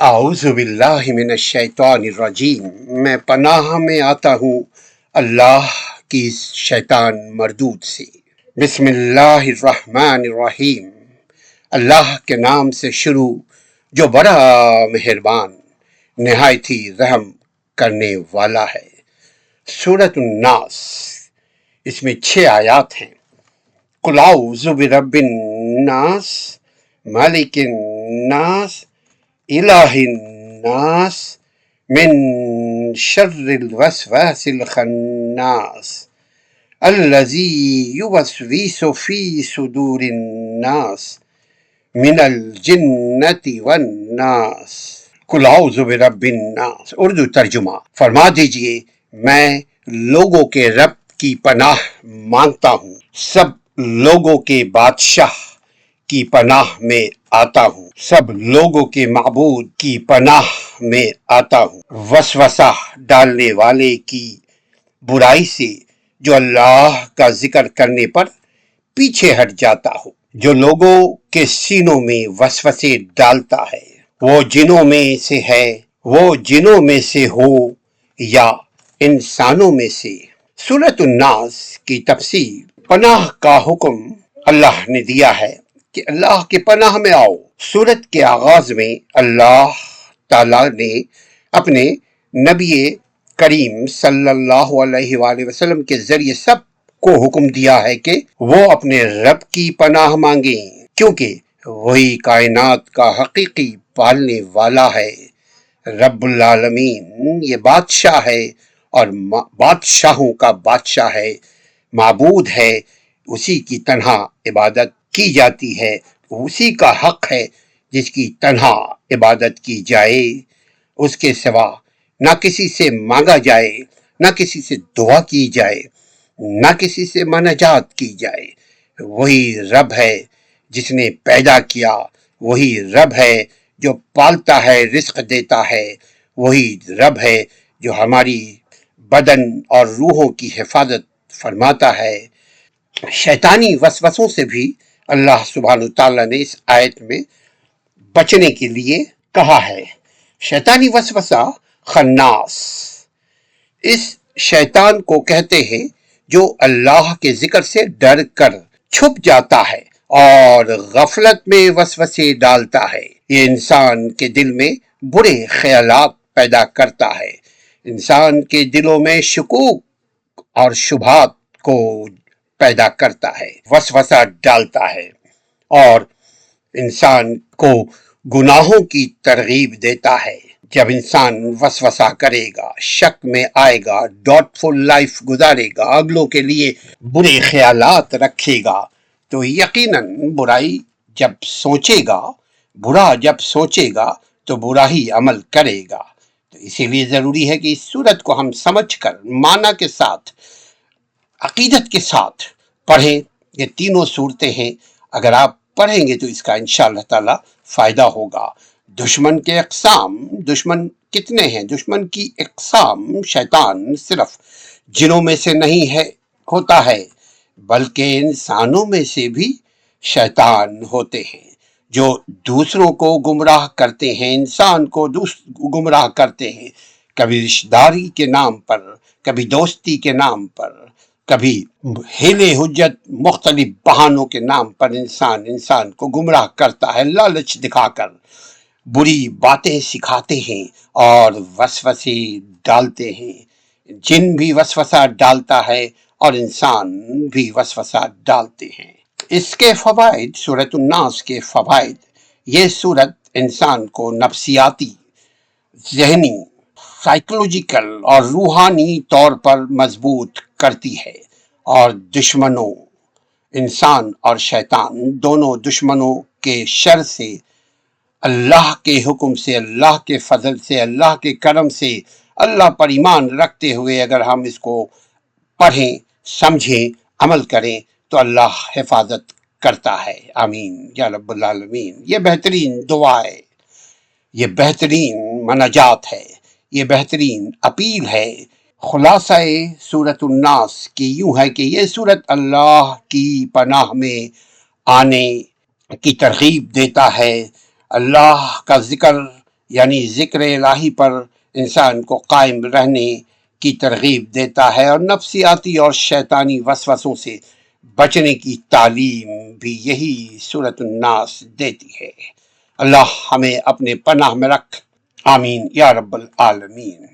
اعوذ باللہ من الشیطان الرجیم، میں پناہ میں آتا ہوں اللہ کی شیطان مردود سے۔ بسم اللہ الرحمن الرحیم، اللہ کے نام سے شروع جو بڑا مہربان نہایت ہی رحم کرنے والا ہے۔ سورۃ الناس، اس میں 6 آیات ہیں۔ قل اعوذ برب الناس، مالک الناس، الہ الناس، من شر الوسواس الخناس، الذی یوسوس فی صدور الناس، من الجنۃ والناس۔ قل اعوذ برب الناس، اردو ترجمہ، فرما دیجئے میں لوگوں کے رب کی پناہ مانگتا ہوں، سب لوگوں کے بادشاہ کی پناہ میں آتا ہوں، سب لوگوں کے معبود کی پناہ میں آتا ہوں، وسوسہ ڈالنے والے کی برائی سے جو اللہ کا ذکر کرنے پر پیچھے ہٹ جاتا ہو، جو لوگوں کے سینوں میں وسوسے ڈالتا ہے، وہ جنوں میں سے ہے، وہ جنوں میں سے ہو یا انسانوں میں سے۔ سورۃ الناس کی تفسیر، پناہ کا حکم اللہ نے دیا ہے کہ اللہ کے پناہ میں آؤ۔ سورت کے آغاز میں اللہ تعالیٰ نے اپنے نبی کریم صلی اللہ علیہ وآلہ وسلم کے ذریعے سب کو حکم دیا ہے کہ وہ اپنے رب کی پناہ مانگیں، کیونکہ وہی کائنات کا حقیقی پالنے والا ہے۔ رب العالمین یہ بادشاہ ہے اور بادشاہوں کا بادشاہ ہے، معبود ہے، اسی کی تنہا عبادت کی جاتی ہے، اسی کا حق ہے جس کی تنہا عبادت کی جائے، اس کے سوا نہ کسی سے مانگا جائے، نہ کسی سے دعا کی جائے، نہ کسی سے مناجات کی جائے۔ وہی رب ہے جس نے پیدا کیا، وہی رب ہے جو پالتا ہے، رزق دیتا ہے، وہی رب ہے جو ہماری بدن اور روحوں کی حفاظت فرماتا ہے۔ شیطانی وسوسوں سے بھی اللہ سبحانہ تعالیٰ نے اس آیت میں بچنے کے لیے کہا ہے۔ شیطانی وسوسہ خناس، اس شیطان کو کہتے ہیں جو اللہ کے ذکر سے ڈر کر چھپ جاتا ہے اور غفلت میں وسوسے ڈالتا ہے۔ یہ انسان کے دل میں برے خیالات پیدا کرتا ہے، انسان کے دلوں میں شکوک اور شبہات کو پیدا کرتا ہے، وسوسہ ڈالتا ہے اور انسان کو گناہوں کی ترغیب دیتا ہے۔ جب انسان وسوسہ کرے گا، شک میں آئے گا، ڈاؤٹ فل لائف گزارے گا، اگلوں کے لیے برے خیالات رکھے گا، تو یقیناً برائی جب سوچے گا، برا جب سوچے گا تو برا ہی عمل کرے گا۔ تو اسی لیے ضروری ہے کہ اس صورت کو ہم سمجھ کر معنی کے ساتھ، عقیدت کے ساتھ پڑھیں۔ یہ تینوں صورتیں ہیں، اگر آپ پڑھیں گے تو اس کا انشاءاللہ تعالی فائدہ ہوگا۔ دشمن کے اقسام، دشمن کتنے ہیں؟ دشمن کی اقسام، شیطان صرف جنوں میں سے نہیں ہے ہوتا ہے بلکہ انسانوں میں سے بھی شیطان ہوتے ہیں جو دوسروں کو گمراہ کرتے ہیں، انسان کو گمراہ کرتے ہیں، کبھی رشتہ داری کے نام پر، کبھی دوستی کے نام پر، کبھی حیلے حجت، مختلف بہانوں کے نام پر انسان کو گمراہ کرتا ہے، لالچ دکھا کر بری باتیں سکھاتے ہیں اور وسوسے ڈالتے ہیں۔ جن بھی وسوسہ ڈالتا ہے اور انسان بھی وسوسہ ڈالتے ہیں۔ اس کے فوائد، سورۃ الناس کے فوائد، یہ سورت انسان کو نفسیاتی، ذہنی، سائیکولوجیکل اور روحانی طور پر مضبوط کرتی ہے، اور دشمنوں، انسان اور شیطان دونوں دشمنوں کے شر سے اللہ کے حکم سے، اللہ کے فضل سے، اللہ کے کرم سے، اللہ پر ایمان رکھتے ہوئے اگر ہم اس کو پڑھیں، سمجھیں، عمل کریں تو اللہ حفاظت کرتا ہے۔ آمین یا رب العالمین۔ یہ بہترین دعا ہے، یہ بہترین مناجات ہے، یہ بہترین اپیل ہے۔ خلاصہ سورۃ الناس کی یوں ہے کہ یہ سورت اللہ کی پناہ میں آنے کی ترغیب دیتا ہے، اللہ کا ذکر یعنی ذکر الہی پر انسان کو قائم رہنے کی ترغیب دیتا ہے، اور نفسیاتی اور شیطانی وسوسوں سے بچنے کی تعلیم بھی یہی سورۃ الناس دیتی ہے۔ اللہ ہمیں اپنے پناہ میں رکھ، آمین یا رب العالمین۔